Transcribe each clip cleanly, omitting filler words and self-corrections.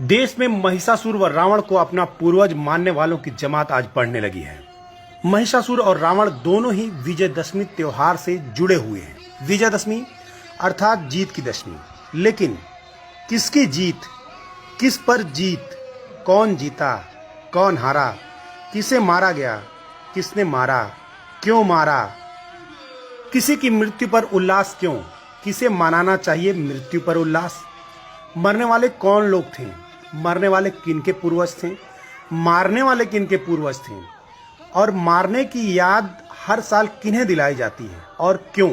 देश में महिषासुर व रावण को अपना पूर्वज मानने वालों की जमात आज बढ़ने लगी है। महिषासुर और रावण दोनों ही विजयदशमी त्योहार से जुड़े हुए हैं। विजयदशमी अर्थात जीत की दशमी। लेकिन किसकी जीत, किस पर जीत, कौन जीता, कौन हारा, किसे मारा गया, किसने मारा, क्यों मारा, किसी की मृत्यु पर उल्लास क्यों, किसे मनाना चाहिए मृत्यु पर उल्लास, मरने वाले कौन लोग थे, मरने वाले किनके पूर्वज थे, मारने वाले किनके पूर्वज थे, और मारने की याद हर साल किन्हें दिलाई जाती है और क्यों।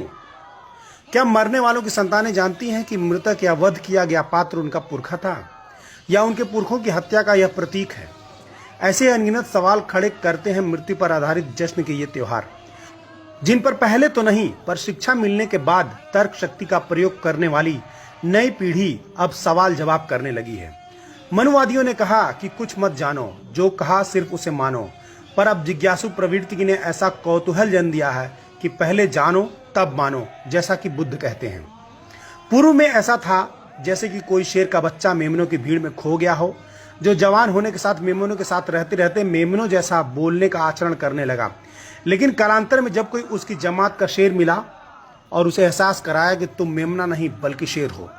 क्या मरने वालों की संतानें जानती हैं कि मृतक या वध किया गया पात्र उनका पुरखा था या उनके पुरखों की हत्या का यह प्रतीक है। ऐसे अनगिनत सवाल खड़े करते हैं मृत्यु पर आधारित जश्न के ये त्योहार, जिन पर पहले तो नहीं पर शिक्षा मिलने के बाद तर्क शक्ति का प्रयोग करने वाली नई पीढ़ी अब सवाल जवाब करने लगी है। मनुवादियों ने कहा कि कुछ मत जानो, जो कहा सिर्फ उसे मानो, पर अब जिज्ञासु प्रवृत्ति ने ऐसा कौतूहल जन्म दिया है कि पहले जानो तब मानो, जैसा कि बुद्ध कहते हैं। पूर्व में ऐसा था जैसे कि कोई शेर का बच्चा मेमनों की भीड़ में खो गया हो, जो जवान होने के साथ मेमनों के साथ रहते रहते मेमनों जैसा बोलने का आचरण करने लगा। लेकिन कालांतर में जब कोई उसकी जमात का शेर मिला और उसे एहसास कराया कि तुम मेमना नहीं बल्कि शेर हो,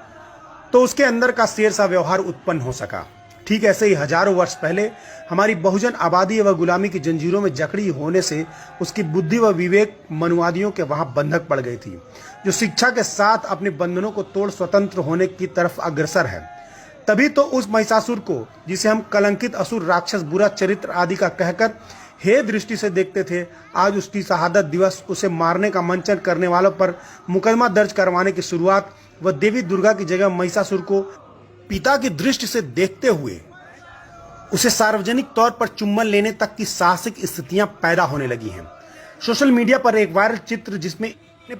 तो उसके अंदर का शेर सा व्यवहार उत्पन्न हो सका। ठीक ऐसे ही हजारों वर्ष पहले हमारी बहुजन आबादी व गुलामी की जंजीरों में जकड़ी होने से उसकी बुद्धि व विवेक मनुवादियों के वहां बंधक पड़ गई थी, जो शिक्षा के साथ अपने बंधनों को तोड़ स्वतंत्र होने की तरफ अग्रसर है। तभी तो उस महिषासुर को, जिसे हम कलंकित असुर, राक्षस, बुरा चरित्र आदि का कहकर हे दृष्टि से देखते थे, आज उसकी शहादत दिवस, उसे मारने का मंचन करने वालों पर मुकदमा दर्ज करवाने की शुरुआत व देवी दुर्गा की जगह महिषासुर को पिता की दृष्टि से देखते हुए उसे सार्वजनिक तौर पर चुम्बन लेने तक की साहसिक स्थितियां पैदा होने लगी हैं। सोशल मीडिया पर एक वायरल चित्र जिसमें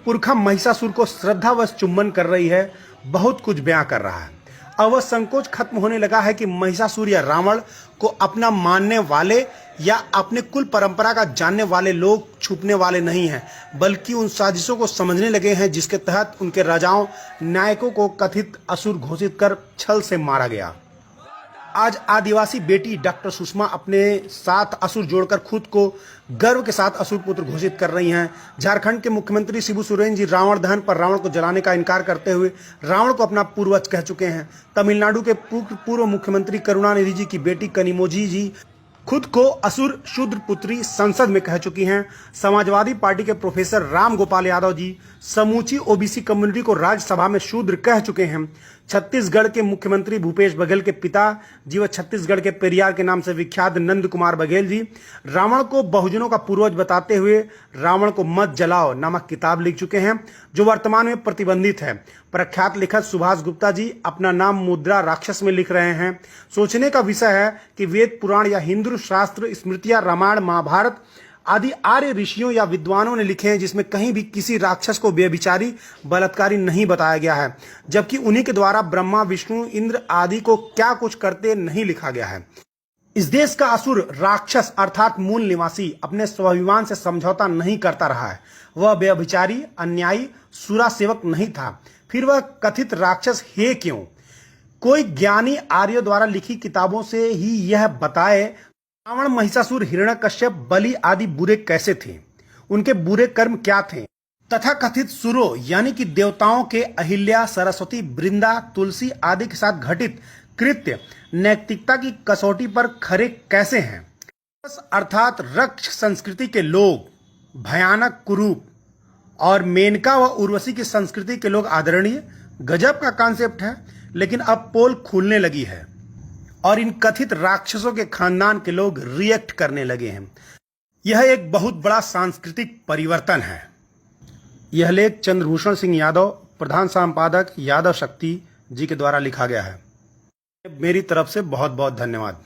पुरखा महिषासुर को श्रद्धावश चुम्बन कर रही है, बहुत कुछ बयां कर रहा है। अब वह संकोच खत्म होने लगा है कि महिषासुर या रावण को अपना मानने वाले या अपने कुल परंपरा का जानने वाले लोग छुपने वाले नहीं हैं, बल्कि उन साजिशों को समझने लगे हैं जिसके तहत उनके राजाओं, नायकों को कथित असुर घोषित कर छल से मारा गया। आज आदिवासी बेटी डॉक्टर सुषमा अपने साथ असुर जोड़कर खुद को गर्व के साथ असुर पुत्र घोषित कर रही हैं। झारखंड के मुख्यमंत्री शिबू सोरेन जी रावण दहन पर रावण को जलाने का इनकार करते हुए रावण को अपना पूर्वज कह चुके हैं। तमिलनाडु के पूर्व मुख्यमंत्री करुणानिधि जी की बेटी कनिमोझी जी खुद को असुर शूद्र पुत्री संसद में कह चुकी हैं। समाजवादी पार्टी के प्रोफेसर राम गोपाल यादव जी समूची ओबीसी कम्युनिटी को राज्यसभा में शूद्र कह चुके हैं। छत्तीसगढ़ के मुख्यमंत्री भूपेश बघेल के पिता जी व छत्तीसगढ़ के पेरियार के नाम से विख्यात नंद कुमार बघेल जी रावण को बहुजनों का पूर्वज बताते हुए रावण को मत जलाओ नामक किताब लिख चुके हैं, जो वर्तमान में प्रतिबंधित है। प्रख्यात लेखक सुभाष गुप्ता जी अपना नाम मुद्रा राक्षस में लिख रहे हैं। सोचने का विषय है कि वेद पुराण या हिंदू शास्त्र, स्मृतियां, रामायण, महाभारत आदि आर्य ऋषियों या विद्वानों ने लिखे हैं, जिसमें कहीं भी किसी राक्षस को व्यभिचारी, बलात्कारी नहीं बताया गया है, जबकि उन्हीं के द्वारा ब्रह्मा, विष्णु, इंद्र आदि को क्या कुछ करते नहीं लिखा गया है। इस देश का असुर राक्षस अर्थात मूल निवासी अपने स्वाभिमान से समझौता नहीं करता रहा है। वह व्यभिचारी, अन्यायी, सुरा सेवक नहीं था, फिर वह कथित राक्षस है क्यों? कोई ज्ञानी आर्यों द्वारा लिखी किताबों से ही यह बताए रावण, महिषासुर, हिरण्यकश्यप, बलि आदि बुरे कैसे थे, उनके बुरे कर्म क्या थे, तथा कथित सुरों यानी कि देवताओं के अहिल्या, सरस्वती, वृंदा, तुलसी आदि के साथ घटित कृत्य नैतिकता की कसौटी पर खरे कैसे हैं। अर्थात रक्ष संस्कृति के लोग भयानक, कुरूप, और मेनका व उर्वशी की संस्कृति के लोग आदरणीय। गजब का कॉन्सेप्ट है, लेकिन अब पोल खुलने लगी है और इन कथित राक्षसों के खानदान के लोग रिएक्ट करने लगे हैं। यह एक बहुत बड़ा सांस्कृतिक परिवर्तन है। यह लेख चंद्रभूषण सिंह यादव, प्रधान संपादक यादव शक्ति जी के द्वारा लिखा गया है। मेरी तरफ से बहुत बहुत धन्यवाद।